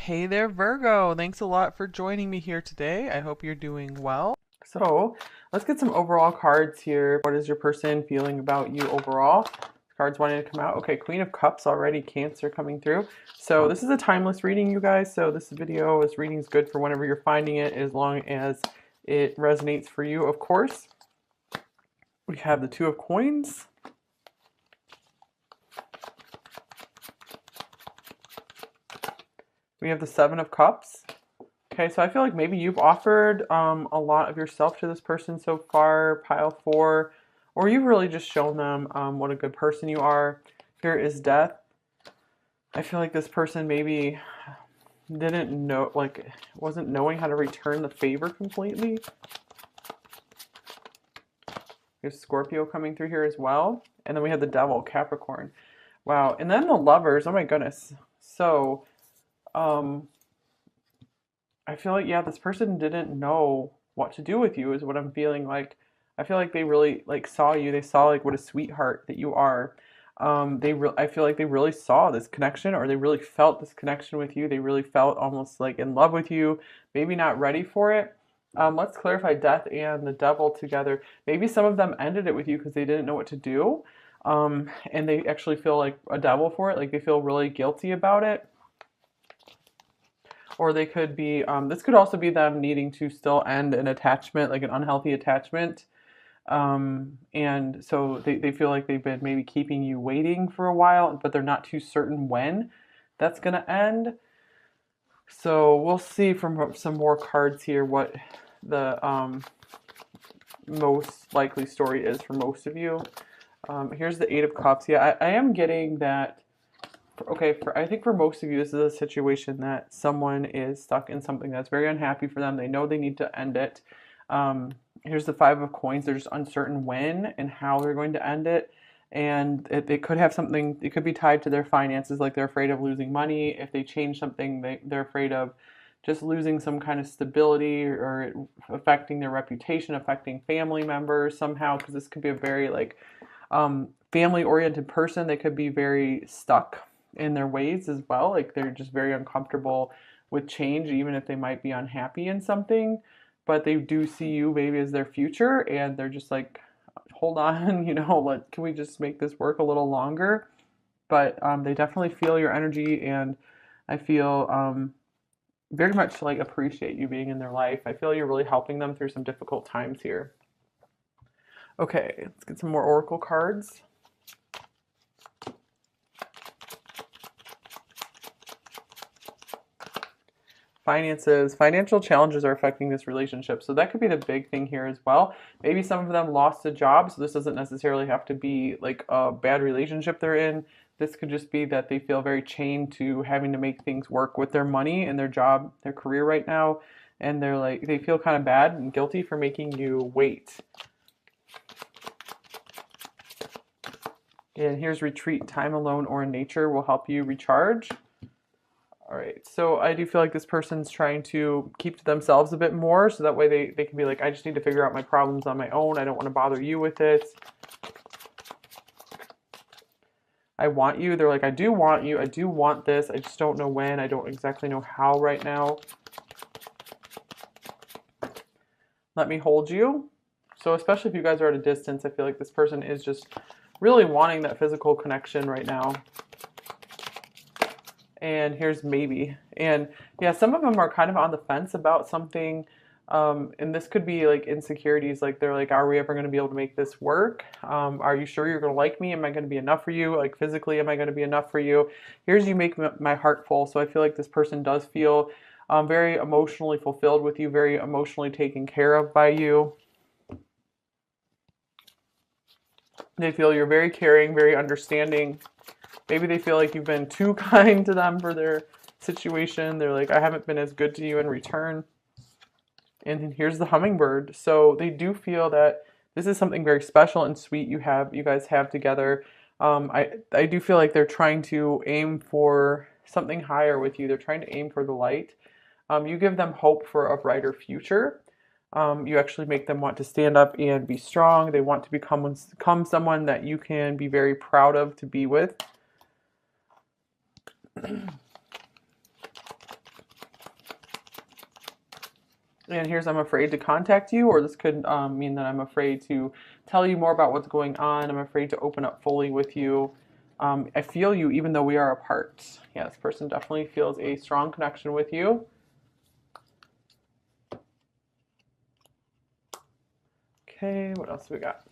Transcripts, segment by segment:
Hey there, Virgo. Thanks a lot for joining me here today. I hope you're doing well. So, let's get some overall cards here. What is your person feeling about you overall? Cards wanting to come out. Okay, Queen of Cups already, Cancer coming through. So, this is a timeless reading, you guys. So, this reading is good for whenever you're finding it, as long as it resonates for you, of course. We have the Two of Coins. We have the Seven of Cups. Okay, so I feel like maybe you've offered a lot of yourself to this person so far, pile four, or you've really just shown them what a good person you are. Here is Death. I feel like this person maybe didn't know, like, wasn't knowing how to return the favor completely. Here's Scorpio coming through here as well. And then we have the Devil, Capricorn. Wow. And then the Lovers. Oh my goodness. So, I feel like, yeah, this person didn't know what to do with you is what I'm feeling like. I feel like they really like saw you. They saw like what a sweetheart that you are. I feel like they really saw this connection, or they really felt this connection with you. They really felt almost like in love with you, maybe not ready for it. Let's clarify Death and the Devil together. Maybe some of them ended it with you because they didn't know what to do. And they actually feel like a devil for it. Like they feel really guilty about it. Or they could be, this could also be them needing to still end an attachment, like an unhealthy attachment. And so they feel like they've been maybe keeping you waiting for a while, but they're not too certain when that's going to end. So we'll see from some more cards here what the most likely story is for most of you. Here's the Eight of Cups. Yeah, I am getting that. Okay, I think for most of you, this is a situation that someone is stuck in something that's very unhappy for them. They know they need to end it. Here's the Five of Coins. They're just uncertain when and how they're going to end it. And it could have something, it could be tied to their finances, like they're afraid of losing money. If they change something, they're afraid of just losing some kind of stability or it affecting their reputation, affecting family members somehow, because this could be a very like family-oriented person. They could be very stuck in their ways as well. Like they're just very uncomfortable with change, even if they might be unhappy in something, but they do see you maybe as their future and they're just like, hold on, can we just make this work a little longer? But they definitely feel your energy, and I feel very much like appreciate you being in their life. I feel you're really helping them through some difficult times here. Okay, let's get some more oracle cards. Finances, financial challenges are affecting this relationship. So that could be the big thing here as well. Maybe some of them lost a job, so this doesn't necessarily have to be like a bad relationship they're in. This could just be that they feel very chained to having to make things work with their money and their job, their career right now. And they're like, they feel kind of bad and guilty for making you wait. And here's retreat, time alone or in nature will help you recharge. All right, so I do feel like this person's trying to keep to themselves a bit more, so that way they can be like, I just need to figure out my problems on my own. I don't want to bother you with it. I want you. They're like, I do want you. I do want this. I just don't know when. I don't exactly know how right now. Let me hold you. So especially if you guys are at a distance, I feel like this person is just really wanting that physical connection right now. And here's maybe. And yeah, some of them are kind of on the fence about something. And this could be like insecurities. Like they're like, are we ever going to be able to make this work? Are you sure you're going to like me? Am I going to be enough for you? Like physically, am I going to be enough for you? Here's you make my heart full. So I feel like this person does feel very emotionally fulfilled with you, very emotionally taken care of by you. They feel you're very caring, very understanding. Maybe they feel like you've been too kind to them for their situation. They're like, I haven't been as good to you in return. And then here's the hummingbird. So they do feel that this is something very special and sweet you guys have together. I do feel like they're trying to aim for something higher with you. They're trying to aim for the light. You give them hope for a brighter future. You actually make them want to stand up and be strong. They want to become someone that you can be very proud of to be with. And here's I'm afraid to contact you, or this could mean that I'm afraid to tell you more about what's going on. I'm afraid to open up fully with you. I feel you even though we are apart. Yeah, this person definitely feels a strong connection with you. Okay, what else do we got?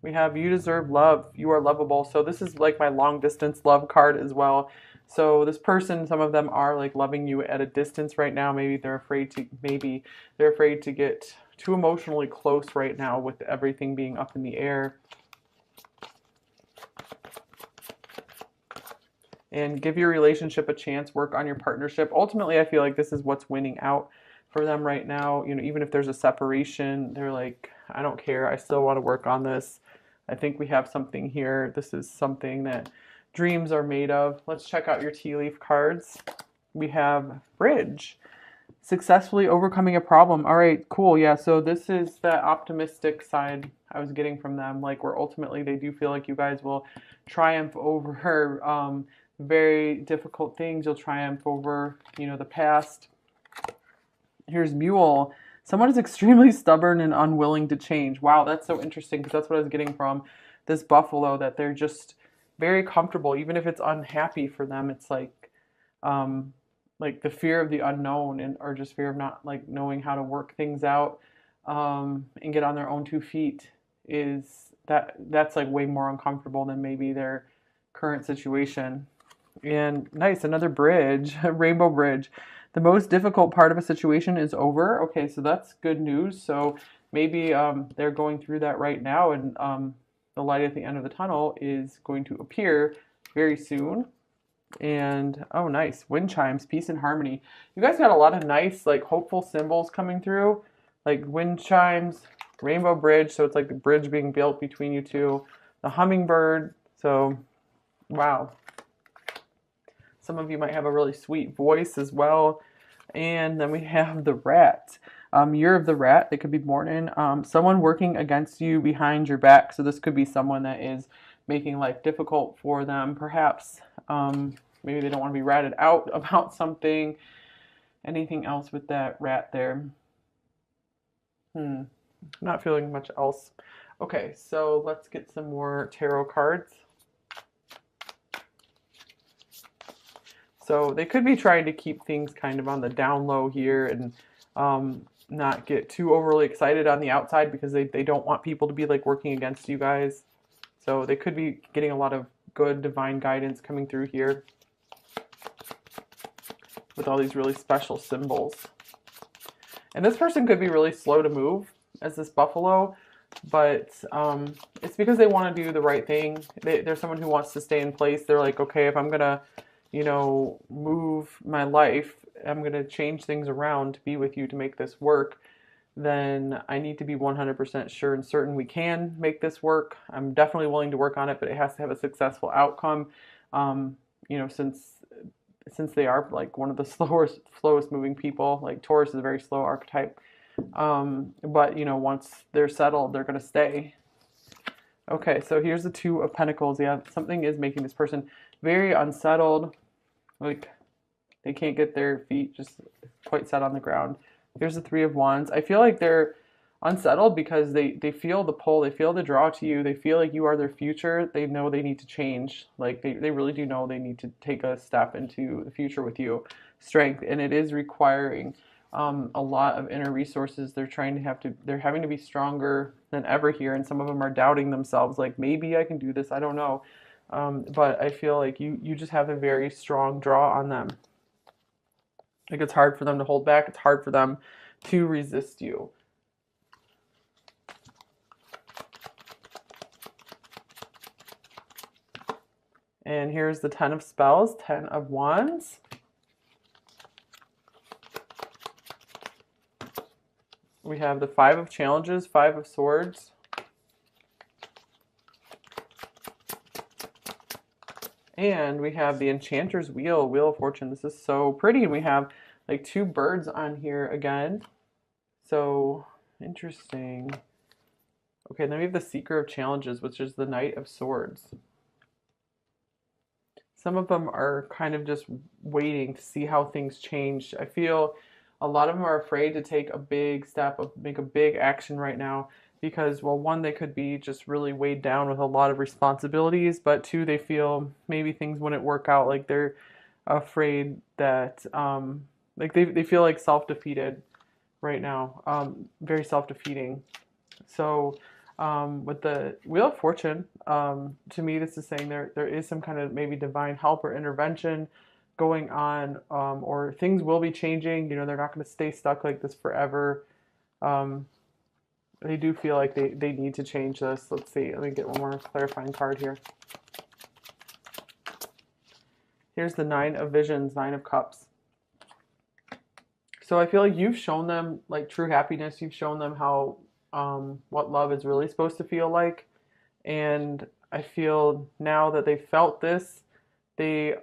We have you deserve love. You are lovable. So this is like my long distance love card as well. So this person, some of them are like loving you at a distance right now. Maybe they're afraid to get too emotionally close right now with everything being up in the air. And give your relationship a chance, work on your partnership. Ultimately, I feel like this is what's winning out for them right now. You know, even if there's a separation, they're like, I don't care. I still want to work on this. I think we have something here. This is something that dreams are made of. Let's check out your tea leaf cards. We have bridge. Successfully overcoming a problem. All right, cool. Yeah, so this is that optimistic side I was getting from them, like where ultimately they do feel like you guys will triumph over very difficult things. You'll triumph over, you know, the past. Here's mule. Someone is extremely stubborn and unwilling to change. Wow, that's so interesting because that's what I was getting from this buffalo, that they're just very comfortable, even if it's unhappy for them. It's like the fear of the unknown, and or just fear of not like knowing how to work things out and get on their own 2 feet, is that's like way more uncomfortable than maybe their current situation. And nice, another bridge, a rainbow bridge. The most difficult part of a situation is over. Okay, so that's good news. So maybe they're going through that right now, and the light at the end of the tunnel is going to appear very soon. And oh, nice, wind chimes, peace and harmony. You guys got a lot of nice, like hopeful symbols coming through, like wind chimes, rainbow bridge. So it's like the bridge being built between you two. The hummingbird. So, wow. Some of you might have a really sweet voice as well. And then we have the rat. Year of the rat, they could be born in. Someone working against you behind your back. So this could be someone that is making life difficult for them. Perhaps maybe they don't want to be ratted out about something. Anything else with that rat there? Not feeling much else. Okay, so let's get some more tarot cards. So they could be trying to keep things kind of on the down low here, and not get too overly excited on the outside because they don't want people to be like working against you guys. So they could be getting a lot of good divine guidance coming through here with all these really special symbols. And this person could be really slow to move as this buffalo, but it's because they want to do the right thing. They're someone who wants to stay in place. They're like, okay, if I'm going to, you know, move my life, I'm going to change things around to be with you to make this work, then I need to be 100% sure and certain we can make this work. I'm definitely willing to work on it, but it has to have a successful outcome. You know, since they are like one of the slowest moving people, like Taurus is a very slow archetype. But you know, once they're settled, they're going to stay. Okay, so here's the Two of Pentacles. Yeah, something is making this person very unsettled. Like they can't get their feet just quite set on the ground. Here's the Three of Wands. I feel like they're unsettled because they feel the pull, they feel the draw to you, they feel like you are their future. They know they need to change. Like they really do know they need to take a step into the future with you. Strength, and it is requiring a lot of inner resources. They're having to be stronger than ever here, and some of them are doubting themselves, like maybe I can do this, I don't know. But I feel like you just have a very strong draw on them. Like it's hard for them to hold back. It's hard for them to resist you. And here's the Ten of Spells, Ten of Wands. We have the Five of Challenges, Five of Swords. And we have the Enchanter's Wheel, Wheel of Fortune. This is so pretty. And we have like two birds on here again. So interesting. Okay, then we have the Seeker of Challenges, which is the Knight of Swords. Some of them are kind of just waiting to see how things change. I feel a lot of them are afraid to take a big step, make a big action right now because, well, one, they could be just really weighed down with a lot of responsibilities, but two, they feel maybe things wouldn't work out. Like they're afraid that, like they feel like self-defeated right now, very self-defeating. So, with the Wheel of Fortune, to me, this is saying there is some kind of maybe divine help or intervention going on, or things will be changing. You know, they're not going to stay stuck like this forever. Um, they do feel like they need to change this. Let's see. Let me get one more clarifying card here. Here's the Nine of Visions, Nine of Cups. So I feel like you've shown them like true happiness. You've shown them how what love is really supposed to feel like. And I feel now that they felt this, they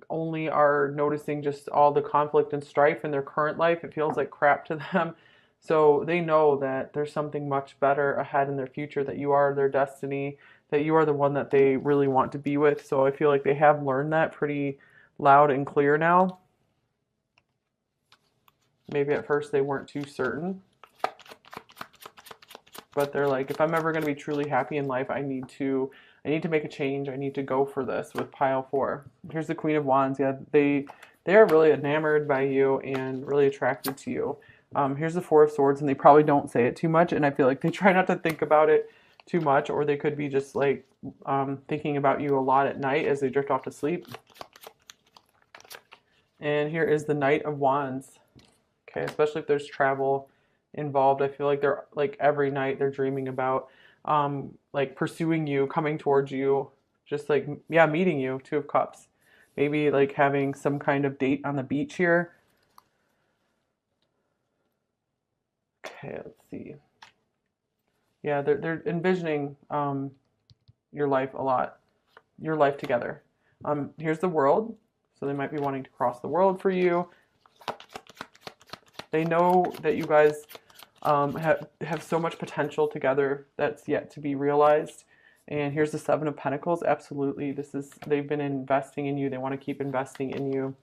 only are noticing just all the conflict and strife in their current life. It feels like crap to them. So they know that there's something much better ahead in their future, that you are their destiny, that you are the one that they really want to be with. So I feel like they have learned that pretty loud and clear now. Maybe at first they weren't too certain, but they're like, if I'm ever going to be truly happy in life, I need to make a change. I need to go for this with pile 4. Here's the Queen of Wands. Yeah, they are really enamored by you and really attracted to you. Here's the Four of Swords, and they probably don't say it too much, and I feel like they try not to think about it too much, or they could be just like thinking about you a lot at night as they drift off to sleep. And here is the Knight of Wands. Okay, especially if there's travel involved. I feel like they're like every night they're dreaming about like pursuing you, coming towards you, just like, yeah, meeting you. Two of Cups. Maybe like having some kind of date on the beach here. Okay, let's see. Yeah, they're envisioning your life a lot, your life together. Here's the World. So they might be wanting to cross the world for you. They know that you guys have so much potential together that's yet to be realized. And here's the Seven of Pentacles. Absolutely, they've been investing in you. They want to keep investing in you.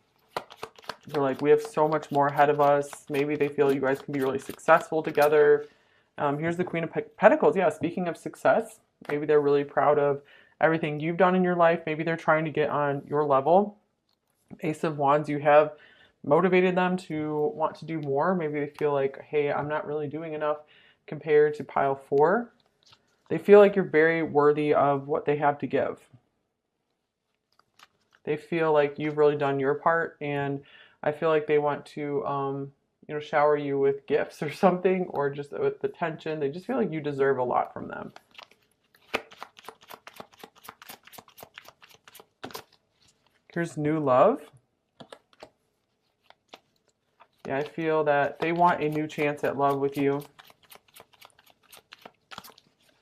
They're like, we have so much more ahead of us. Maybe they feel you guys can be really successful together. Here's the Queen of Pentacles. Yeah, speaking of success, maybe they're really proud of everything you've done in your life. Maybe they're trying to get on your level. Ace of Wands, you have motivated them to want to do more. Maybe they feel like, hey, I'm not really doing enough compared to pile 4. They feel like you're very worthy of what they have to give. They feel like you've really done your part, and I feel like they want to you know, shower you with gifts or something, or just with attention. They just feel like you deserve a lot from them. Here's New Love. Yeah, I feel that they want a new chance at love with you.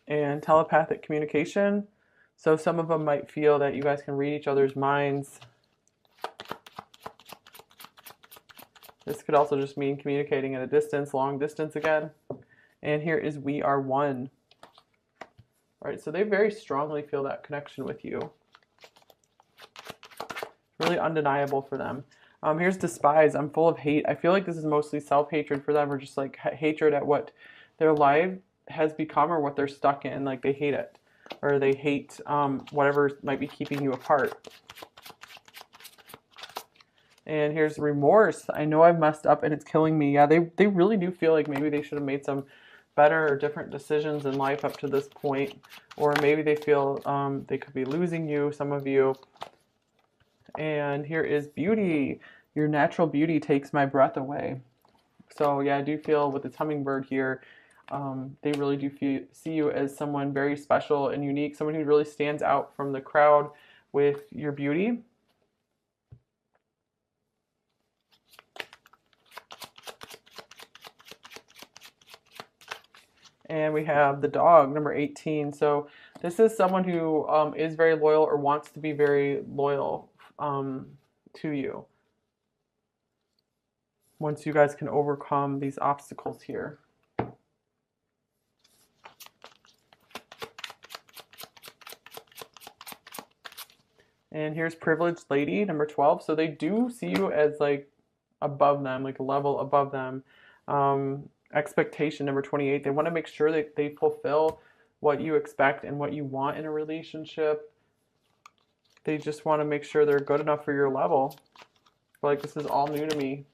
And telepathic communication. So some of them might feel that you guys can read each other's minds. This could also just mean communicating at a distance, long distance again. And here is We Are One. All right, so they very strongly feel that connection with you. Really undeniable for them. Here's Despise. I'm full of hate. I feel like this is mostly self-hatred for them, or just like hatred at what their life has become or what they're stuck in. Like they hate it, or they hate whatever might be keeping you apart. And here's Remorse. I know I've messed up and it's killing me. Yeah, they really do feel like maybe they should have made some better or different decisions in life up to this point. Or maybe they feel they could be losing you, some of you. And here is Beauty. Your natural beauty takes my breath away. So yeah, I do feel with this hummingbird here, they really do see you as someone very special and unique, someone who really stands out from the crowd with your beauty. And we have the Dog, number 18. So this is someone who is very loyal or wants to be very loyal to you. Once you guys can overcome these obstacles here. And here's privileged lady, number 12. So they do see you as like above them, like a level above them. Expectation, number 28. They want to make sure that they fulfill what you expect and what you want in a relationship. They just want to make sure they're good enough for your level. Like, this is all new to me.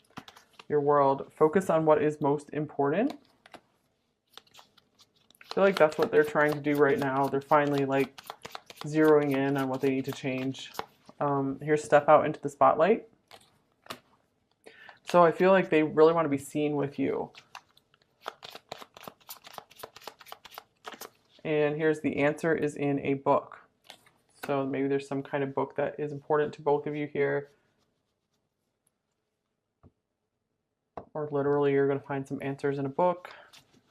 Your world. Focus on what is most important. I feel like that's what they're trying to do right now. They're finally like zeroing in on what they need to change. Here's step out into the spotlight. So I feel like they really want to be seen with you. And here's the answer is in a book. So maybe there's some kind of book that is important to both of you here. Or literally you're going to find some answers in a book.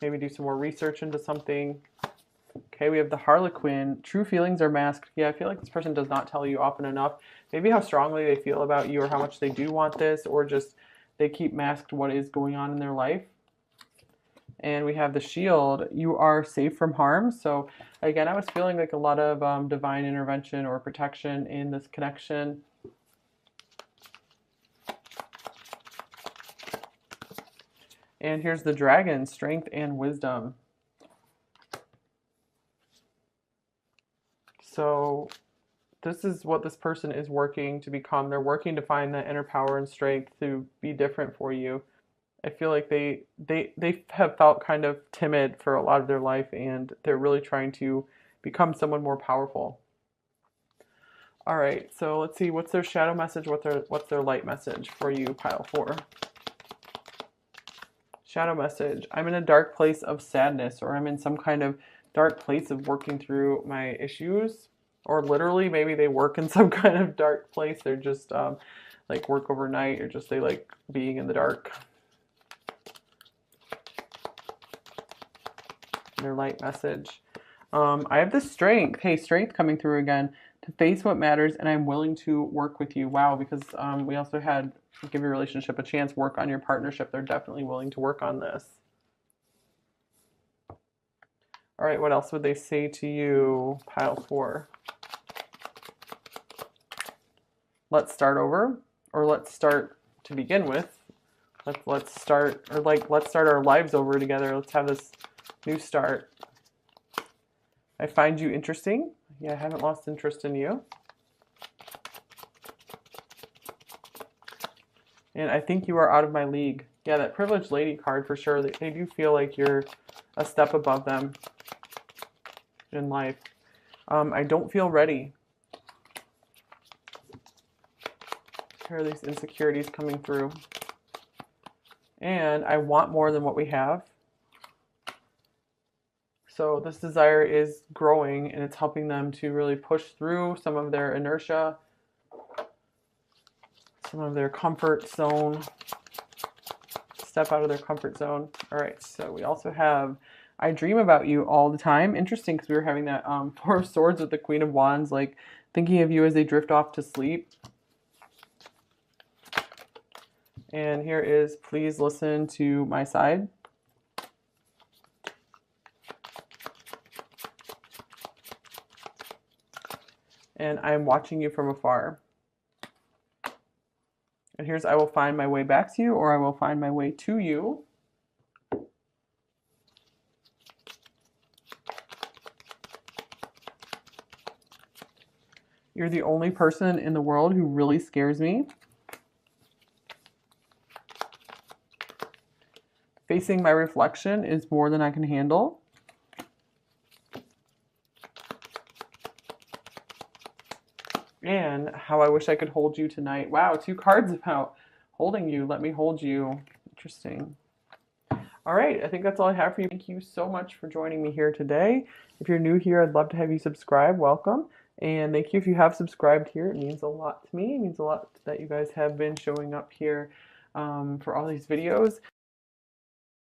Maybe do some more research into something. Okay, we have the Harlequin. True feelings are masked. Yeah, I feel like this person does not tell you often enough. Maybe how strongly they feel about you or how much they do want this, or just they keep masked what is going on in their life. And we have the Shield. You are safe from harm. So again, I was feeling like a lot of divine intervention or protection in this connection. And here's the Dragon, strength and wisdom. So this is what this person is working to become. They're working to find that inner power and strength to be different for you. I feel like they have felt kind of timid for a lot of their life, and they're really trying to become someone more powerful. All right, so let's see, what's their shadow message, what's their light message for you, pile 4. Shadow message. I'm in a dark place of sadness, or I'm in some kind of dark place of working through my issues. Or literally, maybe they work in some kind of dark place. They're just like work overnight, or just they like being in the dark. Their light message. I have the strength. Hey, strength coming through again. To face what matters, and I'm willing to work with you. Wow, because we also had give your relationship a chance, work on your partnership. They're definitely willing to work on this. All right, what else would they say to you, pile 4? Let's start over, or let's start to begin with. Let's start, or like, let's start our lives over together. Let's have this new start. I find you interesting. Yeah, I haven't lost interest in you. And I think you are out of my league. Yeah, that privileged lady card for sure. They do feel like you're a step above them in life. I don't feel ready. Here are these insecurities coming through. And I want more than what we have. So this desire is growing, and it's helping them to really push through some of their inertia, some of their comfort zone, step out of their comfort zone. All right, so we also have, I dream about you all the time. Interesting, because we were having that 4 of Swords with the Queen of Wands, like thinking of you as they drift off to sleep. And here is, please listen to my side. And I'm watching you from afar. And here's, I will find my way back to you, or I will find my way to you. You're the only person in the world who really scares me. Facing my reflection is more than I can handle. And how I wish I could hold you tonight. Wow, 2 cards about holding you. Let me hold you. Interesting. All right, I think that's all I have for you. Thank you so much for joining me here today. If you're new here, I'd love to have you subscribe. Welcome. And thank you if you have subscribed here. It means a lot to me. It means a lot that you guys have been showing up here for all these videos.